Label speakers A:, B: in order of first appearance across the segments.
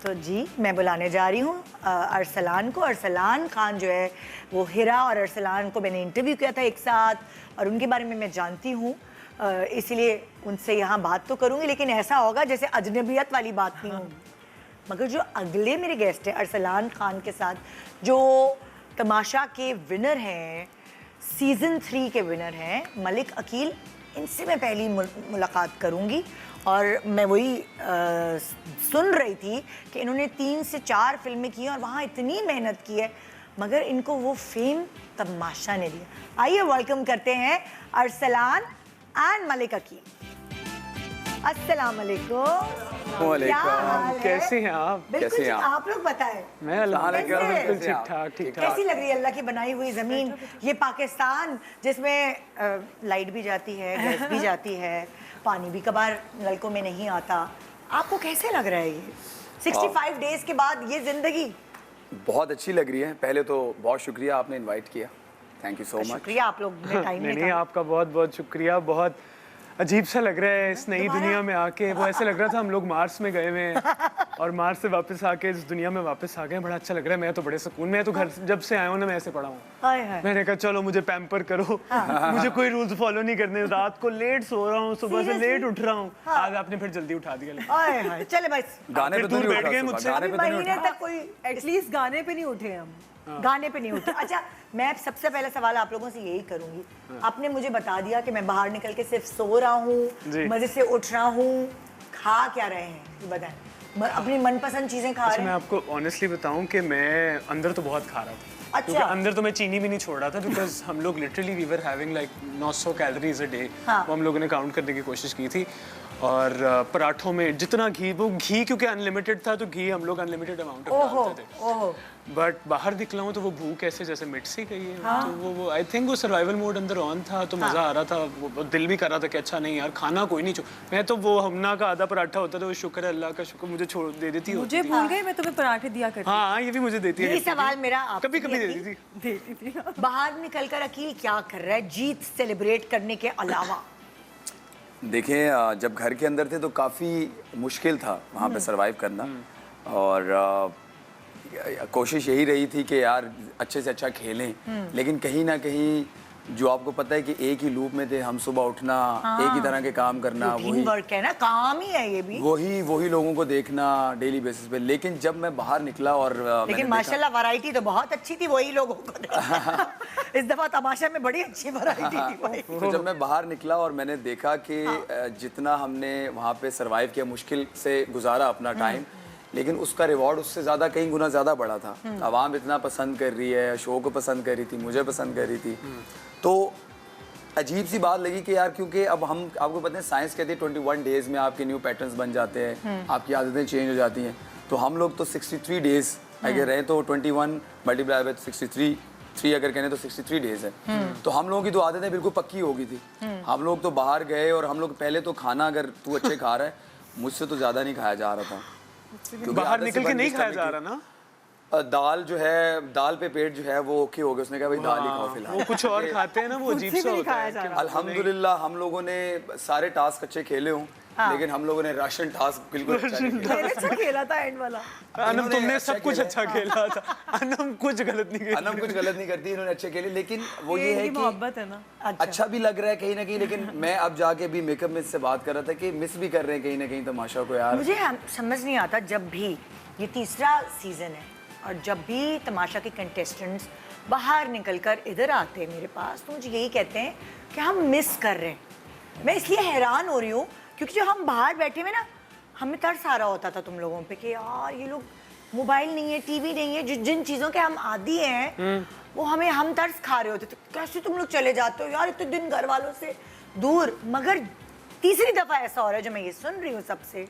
A: तो जी मैं बुलाने जा रही हूँ अरसलान को। अरसलान खान जो है वो हिरा और अरसलान को मैंने इंटरव्यू किया था एक साथ और उनके बारे में मैं जानती हूँ, इसीलिए उनसे यहाँ बात तो करूँगी, लेकिन ऐसा होगा जैसे अजनबियत वाली बात नहीं होगी। मगर जो अगले मेरे गेस्ट हैं अरसलान खान के साथ, जो तमाशा के विनर हैं, सीज़न 3 के विनर हैं मलिक अकील, इनसे मैं पहली मुलाकात करूँगी। और मैं वही सुन रही थी कि इन्होंने 3 से 4 फिल्में की हैं और वहाँ इतनी मेहनत की है, मगर इनको वो फेम तमाशा ने दिया। आइए वेलकम करते हैं अरसलान एंड मलिक अकील। अस्सलाम वालेकुम।
B: वालेकुम। कैसे हैं आप?
A: कैसे हैं आप लोग बताएं।
B: मैं अल्हम्दुलिल्लाह बिल्कुल ठीक ठाक।
A: कैसी लग रही है अल्लाह की बनाई हुई ज़मीन, ये पाकिस्तान जिसमें लाइट भी जाती है, गैस भी जाती है, पानी भी कबार नलकों में नहीं आता, आपको कैसे लग रहा है ये 65 डेज के बाद ये ज़िंदगी?
C: बहुत अच्छी लग रही है। पहले तो बहुत शुक्रिया आपने इनवाइट किया, थैंक यू सो मच।
A: शुक्रिया आप लोग ने टाइम
B: नहीं
A: निकाला।
B: आपका बहुत बहुत शुक्रिया। बहुत अजीब सा लग रहा है इस नई दुनिया में आके। वो ऐसे लग रहा था हम लोग मार्स में गए हुए हैं और मार्स से वापस आके इस दुनिया में वापस आ गए। बड़ा अच्छा लग रहा है। मैं तो बड़े सुकून में, तो घर जब से आया हूँ ना मैं ऐसे पड़ा हूँ। मैंने कहा चलो मुझे पैम्पर करो, मुझे कोई रूल्स फॉलो नहीं करने। रात को लेट सो रहा हूँ, सुबह से लेट उठ रहा हूँ। आज आपने फिर जल्दी उठा दिया।
A: चले बस
C: गाने पे
B: दूर बैठ गए मुझसे।
A: महीने तक कोई
D: एटलीस्ट गाने पे नहीं उठे हम।
A: गाने पे नहीं उठे। अच्छा, मैं सबसे पहला सवाल आप लोगों से यही करूंगी। आपने मुझे बता दिया कि मैं बाहर निकल के सिर्फ सो रहा हूँ, मजे से उठ रहा हूँ, खा क्या रहे हैं ये बताएं। अपनी मनपसंद चीजें खा रहे हैं?
B: मैं आपको ऑनेस्टली बताऊं कि मैं अंदर तो बहुत खा रहा था। अच्छा। अंदर तो मैं चीनी भी नहीं छोड़ रहा था, बिकॉज हम लोग literally we were having like 900 calories a day. वो हम लोगों ने काउंट करने की कोशिश की थी। और पराठों में जितना घी, वो घी क्योंकि अनलिमिटेड था तो घी हम लोग अनलिमिटेड अमाउंट डालते थे। बट बाहर निकला हूँ तो वो भूख ऐसे जैसे मिट सी गई है। तो वो आई थिंक वो सर्वाइवल मोड अंदर ऑन था, तो मज़ा आ रहा था। वो दिल भी कर रहा था कि अच्छा नहीं यार खाना कोई नहीं मैं तो वो हमना का आधा पराठा होता था, वो शुक्र है अल्लाह का शुक्र मुझे छोड़ दे देती।
D: मुझे भूल गई, मैं तुम्हें पराठे दिया करती।
B: हाँ ये भी मुझे देती है।
A: ये सवाल मेरा
B: कभी कभी देती
A: थी। बाहर निकल कर अकील क्या कर रहा है जीत सेलिब्रेट करने के अलावा?
C: देखें, जब घर के अंदर थे तो काफ़ी मुश्किल था वहाँ पे सरवाइव करना। और कोशिश यही रही थी कि यार अच्छे से अच्छा खेलें, लेकिन कहीं ना कहीं जो आपको पता है कि एक ही लूप में थे हम, सुबह उठना, एक ही तरह के काम करना, वही
A: वर्क है ना, काम ही है ये भी,
C: वही लोगों को देखना डेली बेसिस पे। लेकिन जब मैं बाहर निकला और
A: लेकिन माशाल्लाह वैरायटी तो बहुत अच्छी थी, वही लोगों को देखा। इस दफा तमाशा में बड़ी अच्छी वैरायटी थी।
C: तो जब मैं बाहर निकला और मैंने देखा कि जितना हमने वहाँ पे सरवाइव किया, मुश्किल से गुजारा अपना टाइम, लेकिन उसका रिवॉर्ड उससे ज़्यादा कई गुना ज़्यादा बड़ा था। आवाम इतना पसंद कर रही है, शो को पसंद कर रही थी, मुझे पसंद कर रही थी। तो अजीब सी बात लगी कि यार क्योंकि अब हम, आपको पता है साइंस कहती है 21 डेज़ में आपके न्यू पैटर्न्स बन जाते हैं, आपकी आदतें चेंज हो जाती हैं। तो हम लोग तो 63 डेज़ अगर रहे तो 21 मल्टीप्लाई बाय 63, 3 अगर कहने तो 63 डेज़ है। तो हम लोगों की तो आदतें बिल्कुल पक्की हो गई थी। हम लोग तो बाहर गए और हम लोग पहले तो खाना, अगर तू अच्छे खा रहा है, मुझसे तो ज़्यादा नहीं खाया जा रहा था।
B: बाहर निकल के नहीं खाया जा रहा ना।
C: दाल जो है, दाल पे पेट जो है वो ओके हो गया। उसने कहा भाई दाल ही खाओ फिलहाल।
B: वो कुछ और खाते हैं ना, वो अजीब सा होता है।
C: अल्हम्दुलिल्लाह हम लोगों ने सारे टास्क अच्छे खेले हों, लेकिन हम लोगों ने राशन टास्क बिल्कुल
D: अच्छा खेला था एंड वाला।
B: अनम तुमने सब कुछ अच्छा खेला था। अनम कुछ गलत नहीं
C: अनम कुछ गलत नहीं करती, इन्होंने अच्छे खेले। लेकिन वो ये है कि
D: मोहब्बत है ना,
C: अच्छा भी लग रहा है कहीं ना कहीं। लेकिन मैं अब जाके भी मेकअप में इससे बात कर रहा था कि मिस भी कर रहे हैं कहीं ना कहीं तमाशा को यार।
A: मुझे समझ नहीं आता, जब भी ये तीसरा सीजन है और जब भी तमाशा के कंटेस्टेंट्स बाहर निकलकर इधर आते हैं मेरे पास, तो मुझे यही कहते हैं कि हम मिस कर रहे हैं। मैं इसलिए हैरान हो रही हूँ क्योंकि जो हम बाहर बैठे हुए ना, हमें तरस आ रहा होता था तुम लोगों पे कि यार ये लोग, मोबाइल नहीं है, टीवी नहीं है, जिन चीज़ों के हम आदी हैं वो हम तरस खा रहे होते थे। कैसे तुम लोग चले जाते हो यार इतने दिन घर वालों से दूर? मगर तीसरी दफ़ा ऐसा हो रहा है जो मैं ये सुन रही हूँ सबसे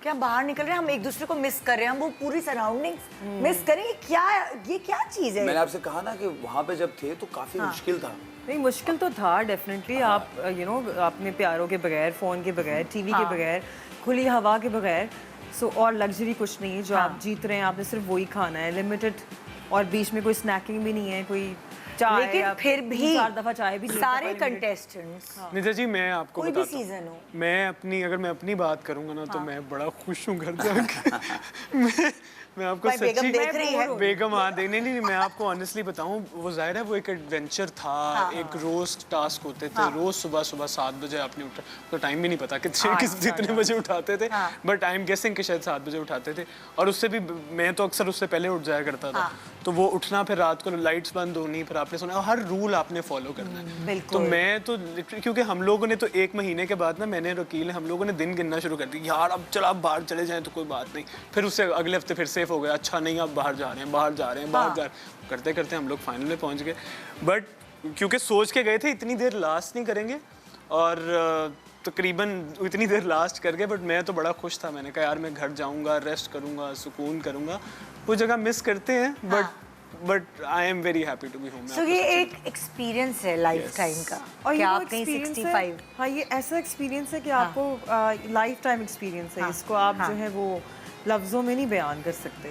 A: कि हम बाहर निकल रहे हैं, हम एक दूसरे को मिस कर रहे हैं, हम वो पूरी सराउंडिंग्स मिस करें। ये क्या चीज़ है?
C: मैंने आपसे कहा ना कि वहाँ पे जब थे तो काफ़ी मुश्किल था।
D: नहीं मुश्किल तो था डेफिनेटली। आप अपने प्यारों के बगैर, फ़ोन के बगैर, टीवी के बगैर, खुली हवा के बगैर, और लग्जरी कुछ नहीं है जो आप जीत रहे हैं। आपने सिर्फ वही खाना है, लिमिटेड, और बीच में कोई स्नैकिंग भी नहीं है, कोई चाय
A: लेकिन
D: या
A: फिर भी
D: 4 दफा चाय भी लेता
A: सारे
D: 5 मिनट।
A: कंटेस्टेंट्स
B: निधा जी मैं आपको
A: कोई भी
B: बताता हूँ,
A: सीजन हो
B: अगर मैं अपनी बात करूंगा ना तो मैं बड़ा खुश हूँ घर जाके मैं आपको
A: भाई बेगम
B: सच्ची
A: देख रही है।
B: बेगम हाँ देने नहीं मैं आपको ऑनेस्टली बताऊं वो जाहिर है वो एक एडवेंचर था एक रोज टास्क होते थे रोज सुबह 7 बजे आपने उठा तो टाइम भी नहीं पता कितने बजे उठाते थे बट आई एम गेसिंग कि शायद 7 बजे उठाते थे और उससे भी मैं तो अक्सर उससे पहले उठ जाया करता था तो वो उठना फिर रात को लाइट्स बंद होनी फिर आपने सुना हर रूल आपने फॉलो करना है तो मैं तो क्योंकि हम लोगों ने तो 1 महीने के बाद ना मैंने वकील हम लोगों ने दिन गिनना शुरू कर दिया यार अब चल आप बाहर चले जाएं तो कोई बात नहीं फिर उससे अगले हफ्ते फिर सेफ हो गया अच्छा नहीं आप बाहर जा रहे हैं करते करते हम लोग फाइनल में पहुंच गए बट क्योंकि सोच के गए थे इतनी देर लास्ट नहीं करेंगे और तकरीबन इतनी देर लास्ट कर गए बट मैं तो बड़ा खुश था मैंने कहा यार मैं घर जाऊंगा रेस्ट करूंगा सुकून करूंगा वो जगह मिस करते हैं but I am very happy to be home
A: so ये एक एक्सपीरियंस है लाइफ टाइम का
D: और
A: कि
D: ये
A: आप
D: वो
A: कहीं
D: experience
A: 65
D: है, हाँ ये ऐसा एक्सपीरियंस है कि आपको लाइफ टाइम एक्सपीरियंस है इसको आप जो है वो लफ्जों में नहीं बयान कर सकते